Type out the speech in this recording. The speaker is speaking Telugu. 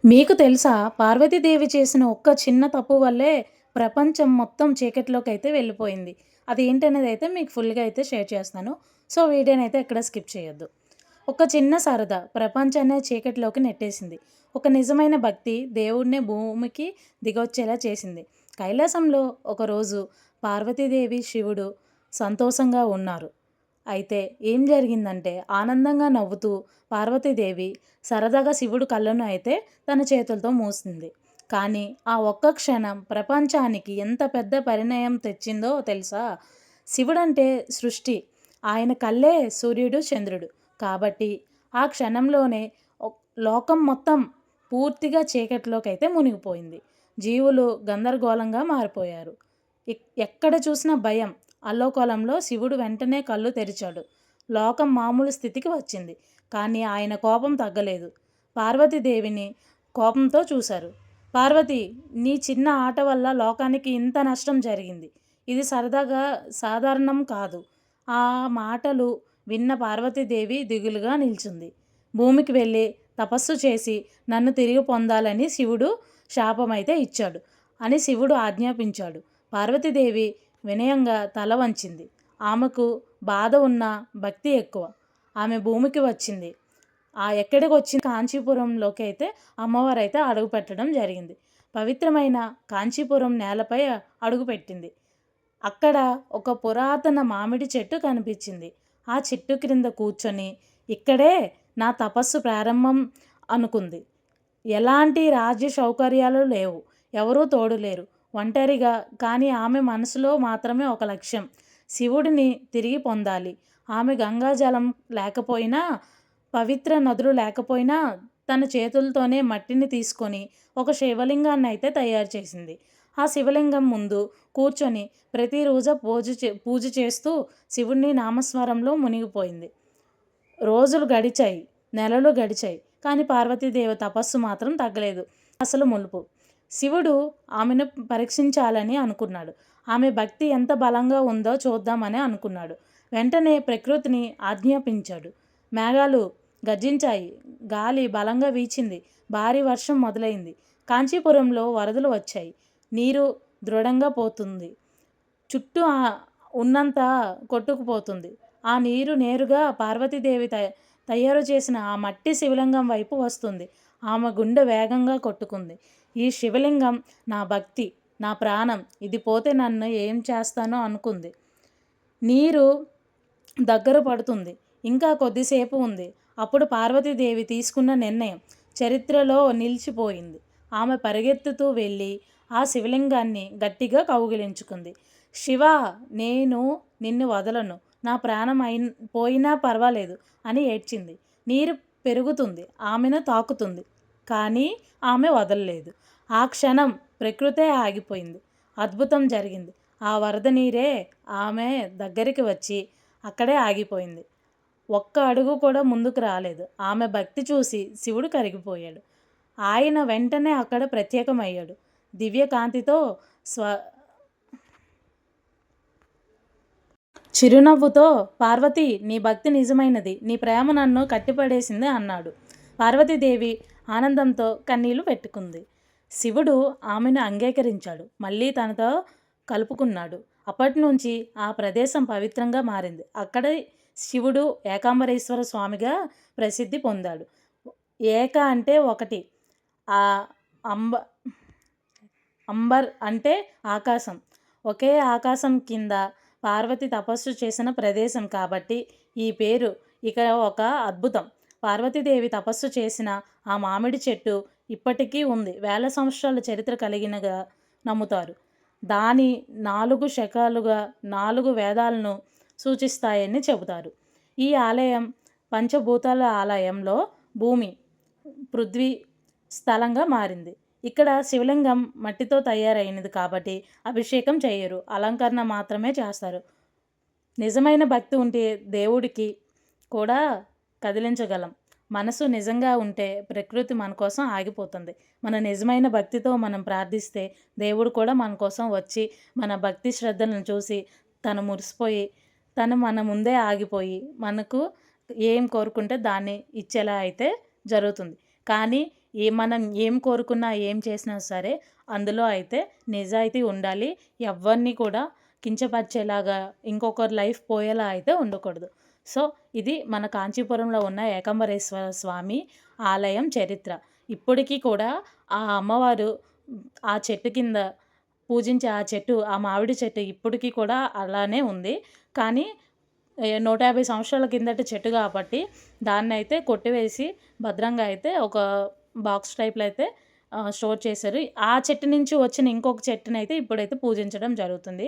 మీకు తెలుసా? పార్వతీదేవి చేసిన ఒక్క చిన్న తప్పు వల్లే ప్రపంచం మొత్తం చీకటిలోకైతే వెళ్ళిపోయింది. అదేంటనేదైతే మీకు ఫుల్‌గా అయితే షేర్ చేస్తాను. సో, వీడియోనైతే ఎక్కడ స్కిప్ చేయొద్దు. ఒక చిన్న సరదా ప్రపంచాన్నే చీకటిలోకి నెట్టేసింది. ఒక నిజమైన భక్తి దేవుడినే భూమికి దిగొచ్చేలా చేసింది. కైలాసంలో ఒకరోజు పార్వతీదేవి, శివుడు సంతోషంగా ఉన్నారు. అయితే ఏం జరిగిందంటే ఆనందంగా నవ్వుతూ పార్వతీదేవి సరదాగా శివుడు కళ్ళను అయితే తన చేతులతో మూసింది. కానీ ఆ ఒక్క క్షణం ప్రపంచానికి ఎంత పెద్ద పరిణయం తెచ్చిందో తెలుసా? శివుడంటే సృష్టి. ఆయన కళ్ళే సూర్యుడు, చంద్రుడు. కాబట్టి ఆ క్షణంలోనే లోకం మొత్తం పూర్తిగా చీకటిలోకైతే మునిగిపోయింది. జీవులు గందరగోళంగా మారిపోయారు. ఎక్కడ చూసినా భయం, అల్లోకొలంలో శివుడు వెంటనే కళ్ళు తెరిచాడు. లోకం మామూలు స్థితికి వచ్చింది. కానీ ఆయన కోపం తగ్గలేదు. పార్వతీదేవిని కోపంతో చూశారు. పార్వతి, నీ చిన్న ఆట వల్ల లోకానికి ఇంత నష్టం జరిగింది. ఇది సరదాగా సాధారణం కాదు. ఆ మాటలు విన్న పార్వతీదేవి దిగులుగా నిల్చుంది. భూమికి వెళ్ళి తపస్సు చేసి నన్ను తిరిగి పొందాలని శివుడు శాపమైతే ఇచ్చాడు అని శివుడు ఆజ్ఞాపించాడు. పార్వతీదేవి వినయంగా తల వంచింది. ఆమెకు బాధ ఉన్న భక్తి ఎక్కువ. ఆమె భూమికి వచ్చింది. ఎక్కడికి వచ్చింది? కాంచీపురంలోకి అయితే అమ్మవారైతే అడుగు పెట్టడం జరిగింది. పవిత్రమైన కాంచీపురం నేలపై అడుగుపెట్టింది. అక్కడ ఒక పురాతన మామిడి చెట్టు కనిపించింది. ఆ చెట్టు క్రింద కూర్చొని ఇక్కడే నా తపస్సు ప్రారంభం అనుకుంది. ఎలాంటి రాజ్య సౌకర్యాలు లేవు, ఎవరూ తోడు లేరు, ఒంటరిగా. కానీ ఆమె మనసులో మాత్రమే ఒక లక్ష్యం, శివుడిని తిరిగి పొందాలి. ఆమె గంగాజలం లేకపోయినా, పవిత్ర నదులు లేకపోయినా తన చేతులతోనే మట్టిని తీసుకొని ఒక శివలింగాన్ని అయితే తయారు చేసింది. ఆ శివలింగం ముందు కూర్చొని ప్రతిరోజు పూజ చేస్తూ శివుడిని నామస్మరంలో మునిగిపోయింది. రోజులు గడిచాయి, నెలలు గడిచాయి. కానీ పార్వతీదేవి తపస్సు మాత్రం తగ్గలేదు. అసలు ములుపు శివుడు ఆమెను పరీక్షించాలని అనుకున్నాడు. ఆమె భక్తి ఎంత బలంగా ఉందో చూద్దామని అనుకున్నాడు. వెంటనే ప్రకృతిని ఆజ్ఞాపించాడు. మేఘాలు గర్జించాయి, గాలి బలంగా వీచింది, భారీ వర్షం మొదలైంది. కాంచీపురంలో వరదలు వచ్చాయి. నీరు దృఢంగా పోతుంది, చుట్టూ ఉన్నంత కొట్టుకుపోతుంది. ఆ నీరు నేరుగా పార్వతీదేవి తయారు చేసిన ఆ మట్టి శివలింగం వైపు వస్తుంది. ఆమె గుండె వేగంగా కొట్టుకుంది. ఈ శివలింగం నా భక్తి, నా ప్రాణం. ఇది పోతే నన్ను ఏం చేస్తానో అనుకుంది. నీరు దగ్గర పడుతుంది, ఇంకా కొద్దిసేపు ఉంది. అప్పుడు పార్వతీదేవి తీసుకున్న నిర్ణయం చరిత్రలో నిలిచిపోయింది. ఆమె పరిగెత్తుతూ వెళ్ళి ఆ శివలింగాన్ని గట్టిగా కౌగిలించుకుంది. శివ, నేను నిన్ను వదలను, నా ప్రాణం పోయినా పర్వాలేదు అని ఏడ్చింది. నీరు పెరుగుతుంది, ఆమెను తాకుతుంది. కానీ ఆమె వదలలేదు. ఆ క్షణం ప్రకృతే ఆగిపోయింది. అద్భుతం జరిగింది. ఆ వరద నీరే ఆమె దగ్గరికి వచ్చి అక్కడే ఆగిపోయింది. ఒక్క అడుగు కూడా ముందుకు రాలేదు. ఆమె భక్తి చూసి శివుడు కరిగిపోయాడు. ఆయన వెంటనే అక్కడ ప్రత్యేకమయ్యాడు. దివ్యకాంతితో చిరునవ్వుతో, పార్వతి, నీ భక్తి నిజమైనది, నీ ప్రేమ నన్ను కట్టిపడేసింది అన్నాడు. పార్వతీదేవి ఆనందంతో కన్నీళ్లు పెట్టుకుంది. శివుడు ఆమెను అంగీకరించాడు, మళ్ళీ తనతో కలుపుకున్నాడు. అప్పటి నుంచి ఆ ప్రదేశం పవిత్రంగా మారింది. అక్కడ శివుడు ఏకాంబరేశ్వర స్వామిగా ప్రసిద్ధి పొందాడు. ఏక అంటే ఒకటి, ఆ అంబ అంబర్ అంటే ఆకాశం. ఒకే ఆకాశం కింద పార్వతి తపస్సు చేసిన ప్రదేశం కాబట్టి ఈ పేరు. ఇక్కడ ఒక అద్భుతం, పార్వతీదేవి తపస్సు చేసిన ఆ మామిడి చెట్టు ఇప్పటికీ ఉంది. వేల సంవత్సరాల చరిత్ర కలిగినగా నమ్ముతారు. దాని 4 శకాలుగా 4 వేదాలను సూచిస్తాయని చెబుతారు. ఈ ఆలయం పంచభూతాల ఆలయంలో భూమి, పృథ్వీ స్థలంగా మారింది. ఇక్కడ శివలింగం మట్టితో తయారైనది కాబట్టి అభిషేకం చేయరు, అలంకరణ మాత్రమే చేస్తారు. నిజమైన భక్తి ఉంటే దేవుడికి కూడా కదిలించగలం. మనసు నిజంగా ఉంటే ప్రకృతి మన కోసం ఆగిపోతుంది. మన నిజమైన భక్తితో మనం ప్రార్థిస్తే దేవుడు కూడా మన కోసం వచ్చి మన భక్తి శ్రద్ధలను చూసి తను మురిసిపోయి తను మన ముందే ఆగిపోయి మనకు ఏం కోరుకుంటే దాన్ని ఇచ్చేలా అయితే జరుగుతుంది. కానీ మనం ఏం కోరుకున్నా, ఏం చేసినా సరే అందులో అయితే నిజాయితీ ఉండాలి. ఎవ్వరిని కూడా కించపరిచేలాగా, ఇంకొకరి లైఫ్ పోయేలా అయితే ఉండకూడదు. సో, ఇది మన కాంచీపురంలో ఉన్న ఏకాంబరేశ్వర స్వామి ఆలయం చరిత్ర. ఇప్పటికీ కూడా ఆ అమ్మవారు ఆ చెట్టు కింద పూజించే ఆ చెట్టు, ఆ మామిడి చెట్టు ఇప్పటికి కూడా అలానే ఉంది. కానీ 150 సంవత్సరాల కిందటి చెట్టు కాబట్టి దాన్నైతే కొట్టివేసి భద్రంగా అయితే ఒక బాక్స్ టైప్‌లో అయితే స్టోర్ చేశారు. ఆ చెట్టు నుంచి వచ్చిన ఇంకొక చెట్టునైతే ఇప్పుడైతే పూజించడం జరుగుతుంది.